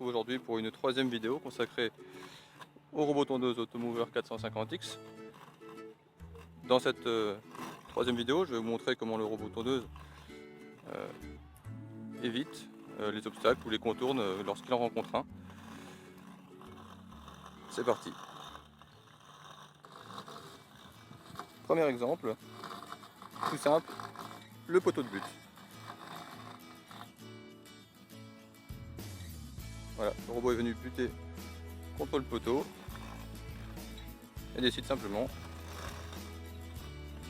retrouve aujourd'hui pour une troisième vidéo consacrée au robot tondeuse Automover 450X. Dans cette troisième vidéo, je vais vous montrer comment le robot tondeuse évite les obstacles ou les contourne lorsqu'il en rencontre un. C'est parti. Premier exemple, tout simple, le poteau de but. Voilà, le robot est venu buter contre le poteau et décide simplement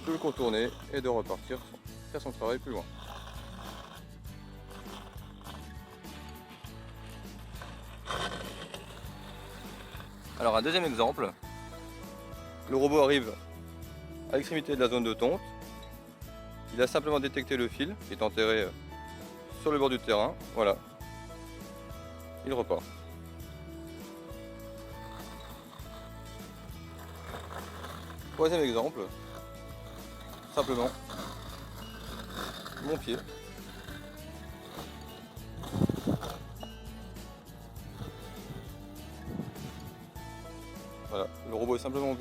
de le contourner et de repartir faire son travail plus loin. Alors un deuxième exemple, le robot arrive à l'extrémité de la zone de tonte, il a simplement détecté le fil qui est enterré sur le bord du terrain, voilà, il repart. Troisième exemple, simplement mon pied. Voilà, le robot est simplement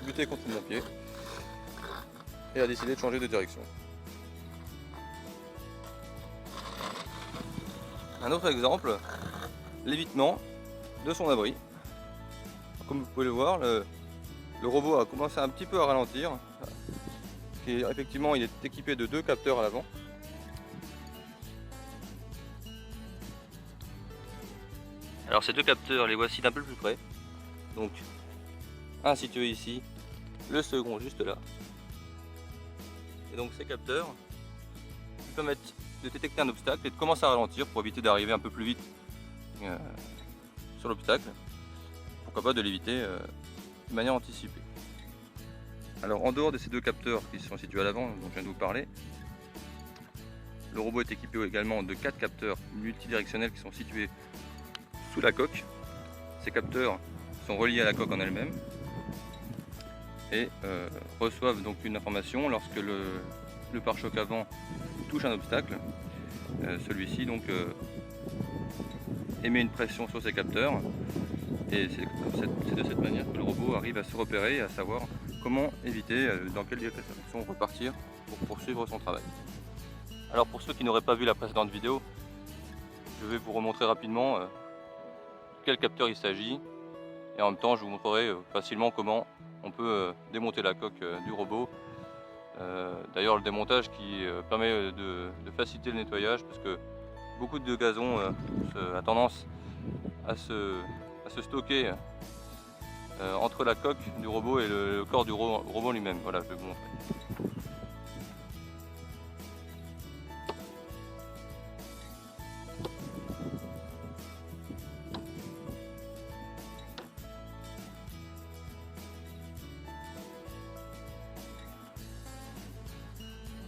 buté contre mon pied et a décidé de changer de direction. Un autre exemple, l'évitement de son abri. Comme vous pouvez le voir, le robot a commencé un petit peu à ralentir. Et effectivement, il est équipé de 2 capteurs à l'avant. Alors ces 2 capteurs, les voici d'un peu plus près. Donc, un situé ici, le second juste là. Et donc ces capteurs permettent de détecter un obstacle et de commencer à ralentir pour éviter d'arriver un peu plus vite sur l'obstacle. Pourquoi pas de l'éviter de manière anticipée. Alors en dehors de ces 2 capteurs qui sont situés à l'avant, dont je viens de vous parler, le robot est équipé également de 4 capteurs multidirectionnels qui sont situés sous la coque. Ces capteurs sont reliés à la coque en elle-même et reçoivent donc une information lorsque le pare-choc avant touche un obstacle. Celui-ci donc émet une pression sur ces capteurs et c'est de cette manière que le robot arrive à se repérer et à savoir comment éviter, dans quelle direction repartir pour poursuivre son travail. Alors pour ceux qui n'auraient pas vu la précédente vidéo, je vais vous remontrer rapidement quel capteur il s'agit et en même temps je vous montrerai facilement comment on peut démonter la coque du robot. D'ailleurs le démontage qui permet de faciliter le nettoyage parce que beaucoup de gazon a tendance à se stocker entre la coque du robot et le corps du robot lui-même. Voilà, je vais vous montrer.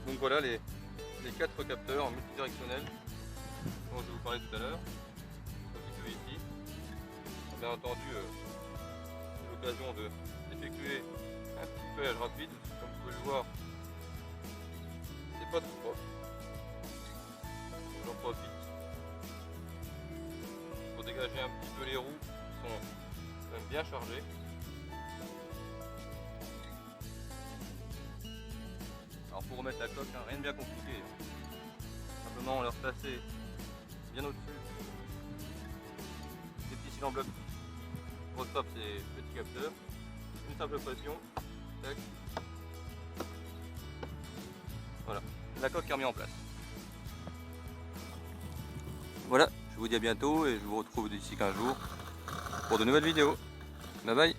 Donc voilà les 4 capteurs multidirectionnels dont je vais vous parler tout à l'heure, situés ici. Bien entendu, c'est l'occasion d'effectuer un petit nettoyage rapide. Comme vous pouvez le voir, c'est pas trop propre. J'en profite pour dégager un petit peu les roues qui sont quand même bien chargées. Alors pour remettre la coque, rien de bien compliqué. Simplement leur placer bien au-dessus des petits cylindres blocs reçoivent ces petits capteurs. Une simple pression. Tac. Voilà, la coque est remise en place. Voilà, je vous dis à bientôt et je vous retrouve d'ici 15 jours pour de nouvelles vidéos. Bye bye.